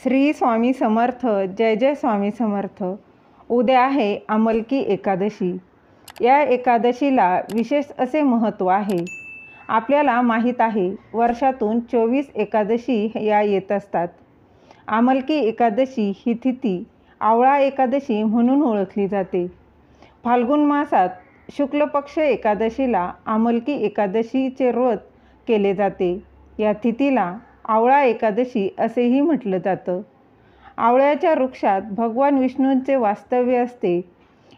श्री स्वामी समर्थ. जय जय स्वामी समर्थ. उद्या आहे आमलकी एकादशी. या एकादशीला विशेष असे महत्त्व आहे. आपल्याला माहीत आहे वर्षातून 24 एकादशी या येत असतात. आमलकी एकादशी ही तिथी आवळा एकादशी म्हणून ओळखली जाते. फाल्गुन मासात शुक्ल पक्ष एकादशीला आमलकी एकादशीचे व्रत केले जाते. या तिथीला आवळा एकादशी असेही म्हटलं जातं. आवळ्याच्या वृक्षात भगवान विष्णूंचे वास्तव्य असते.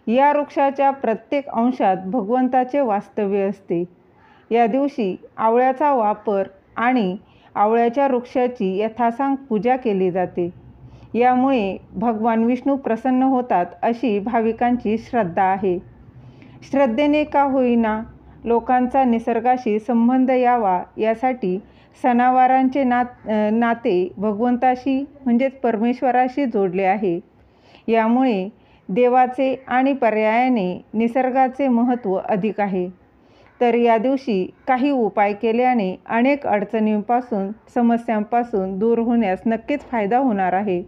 या वृक्षाच्या प्रत्येक अंशात भगवंताचे वास्तव्य असते. या दिवशी आवळ्याचा वापर आणि आवळ्याच्या वृक्षाची यथासांग पूजा केली जाते. यामुळे भगवान विष्णू प्रसन्न होतात अशी भाविकांची श्रद्धा आहे. श्रद्धेने का होईना लोकांचा निसर्गाशी संबंध यावा यासाठी सणावारांचे नाते भगवंताशी म्हणजेच परमेश्वराशी जोडले आहे. यामुळे देवाचे आणि पर्यायाने निसर्गाचे महत्त्व अधिक आहे. तर या दिवशी काही उपाय केल्याने अनेक अडचणींपासून समस्यांपासून दूर होण्यास नक्कीच फायदा होणार आहे.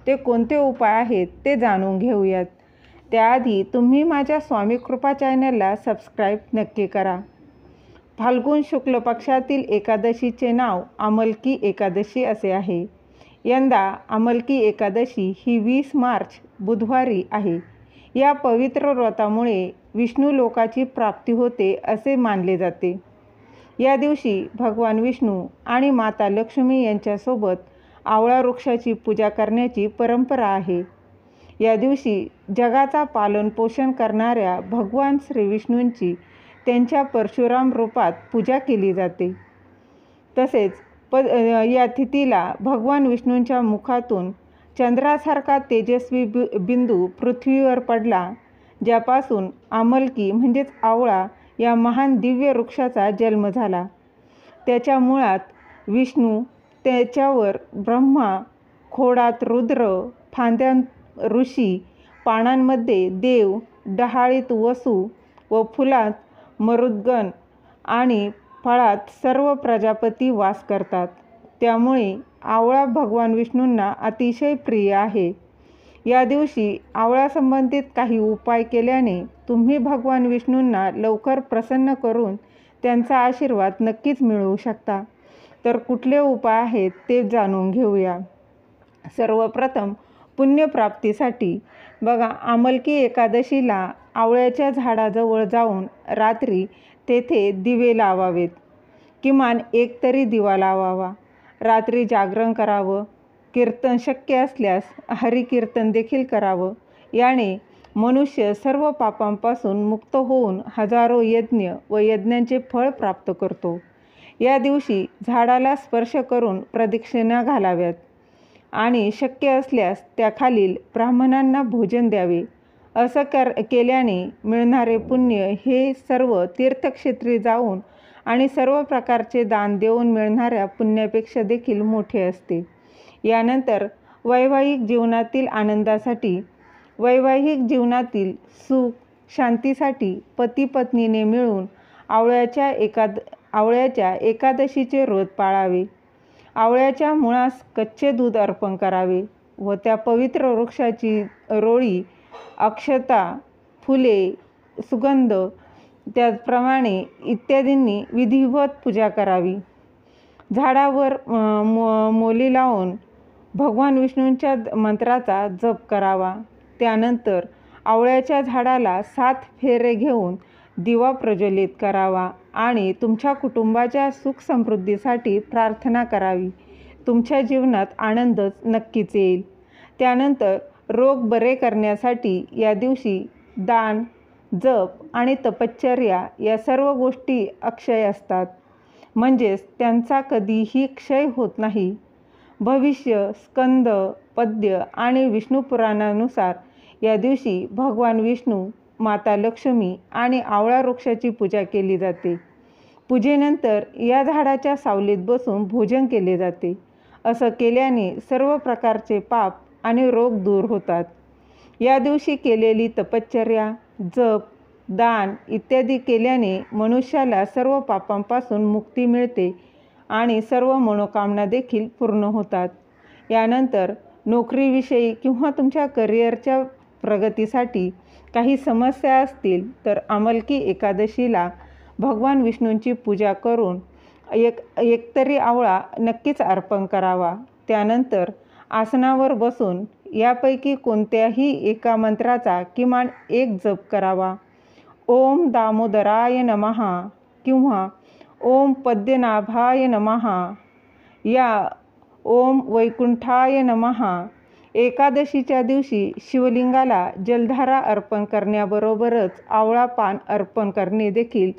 ते कोणते उपाय आहेत ते जाणून घेऊयात. त्याआधी तुम्ही माझ्या स्वामी कृपा चॅनलला सबस्क्राईब नक्की करा. फाल्गुन शुक्ल पक्षातील एकादशीचे नाव आमलकी एकादशी असे आहे. यंदा आमलकी एकादशी ही 20 मार्च बुधवारी आहे. या पवित्र व्रतामुळे विष्णू लोकाची प्राप्ती होते असे मानले जाते. या दिवशी भगवान विष्णू आणि माता लक्ष्मी यांच्यासोबत आवळा वृक्षाची पूजा करण्याची परंपरा आहे. या दिवशी जगाचा पालनपोषण करणाऱ्या भगवान श्री विष्णूंची त्यांच्या परशुराम रूपात पूजा केली जाते. तसेच या तिथीला भगवान विष्णूंच्या मुखातून चंद्रासारखा तेजस्वी बिंदू पृथ्वीवर पडला, ज्यापासून आमलकी म्हणजेच आवळा या महान दिव्य वृक्षाचा जन्म झाला. त्याच्या मुळात विष्णू, त्याच्यावर ब्रह्मा, खोडात रुद्र, फांद्यांत ऋषी, पानांमध्ये देव, डहाळीत वसू व फुलात मरुद्गण आणि फळात सर्व प्रजापती वास करतात. त्यामुळे आवळा भगवान विष्णूंना अतिशय प्रिय आहे. या दिवशी आवळ्यासंबंधित काही उपाय केल्याने तुम्ही भगवान विष्णूंना लवकर प्रसन्न करून त्यांचा आशीर्वाद नक्कीच मिळवू शकता. तर कुठले उपाय आहेत ते जाणून घेऊया. सर्वप्रथम पुण्यप्राप्तीसाठी बघा, आमलकी एकादशीला आवळ्याच्या झाडाजवळ जाऊन रात्री तेथे दिवे लावावेत. किमान एक तरी दिवा लावावा. रात्री जागरण करावं. कीर्तन शक्य असल्यास हरिकीर्तन देखील करावं. याने मनुष्य सर्व पापांपासून मुक्त होऊन हजारो यज्ञ व यज्ञांचे फळ प्राप्त करतो. या दिवशी झाडाला स्पर्श करून प्रदक्षिणा घालाव्यात आणि शक्य असल्यास त्याखालील ब्राह्मणांना भोजन द्यावे. असं केल्याने मिळणारे पुण्य हे सर्व तीर्थक्षेत्री जाऊन आणि सर्व प्रकारचे दान देऊन मिळणाऱ्या पुण्यापेक्षा देखील मोठे असते. यानंतर वैवाहिक जीवनातील आनंदासाठी, वैवाहिक जीवनातील सुख शांतीसाठी पती पत्नीने मिळून आवळ्याच्या एकादशीचे व्रत पाळावे. आवळ्याच्या मुळास कच्चे दूध अर्पण करावे व त्या पवित्र वृक्षाची रोळी, अक्षता, फुले, सुगंध त्याचप्रमाणे इत्यादींनी विधिवत पूजा करावी. झाडावर मोली लावून भगवान विष्णूंच्या मंत्राचा जप करावा. त्यानंतर आवळ्याच्या झाडाला 7 फेरे घेऊन दिवा प्रज्वलित करावा आणि तुमच्या कुटुंबाच्या सुख समृद्धीसाठी प्रार्थना करावी. तुमच्या जीवनात आनंदच नक्कीच येईल. त्यानंतर रोग बरे करण्यासाठी या दिवशी दान, जप आणि तपश्चर्या या सर्व गोष्टी अक्षय असतात, म्हणजेच त्यांचा कधीही क्षय होत नाही. भविष्य, स्कंद, पद्य आणि विष्णू पुराणानुसार या दिवशी भगवान विष्णू, माता लक्ष्मी आणि आवळा वृक्षाची पूजा केली जाते. पूजेनंतर या झाडाच्या सावलीत बसून भोजन केले जाते. असं केल्याने सर्व प्रकारचे पाप आणि रोग दूर होतात. या दिवशी केलेली तपश्चर्या, जप, दान इत्यादी केल्याने मनुष्याला सर्व पापांपासून मुक्ती मिळते आणि सर्व मनोकामना देखील पूर्ण होतात. यानंतर नोकरीविषयी किंवा तुमच्या करिअरच्या प्रगतीसाठी काही समस्या असतील तर आमलकी एकादशीला भगवान विष्णूंची पूजा करून एकतरी आवळा नक्कीच अर्पण करावा. त्यानंतर आसनावर बसून यापैकी कोणत्याही एका मंत्राचा किमान एक जप करावा. ओम दामोदराय नमः किंवा ओम पद्मनाभाय नमः या ओम वैकुंठाय नमः. एकादशीच्या दिवशी शिवलिंगाला जलधारा अर्पण करण्याबरोबरच आवळा पान अर्पण करणे देखील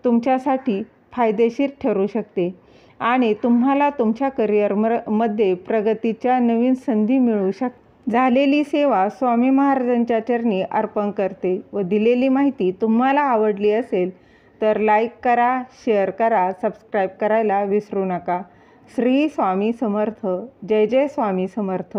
तुमच्यासाठी फायदेशीर ठरू शकते आणि तुम्हाला तुमच्या करिअरमध्ये प्रगतीच्या नवीन संधी मिळू शकतात. झालेली सेवा स्वामी महाराजांच्या चरणी अर्पण करते व दिलेली माहिती तुम्हाला आवडली असेल तर लाईक करा, शेअर करा, सबस्क्राईब करायला विसरू नका. श्री स्वामी समर्थ. जय जय स्वामी समर्थ.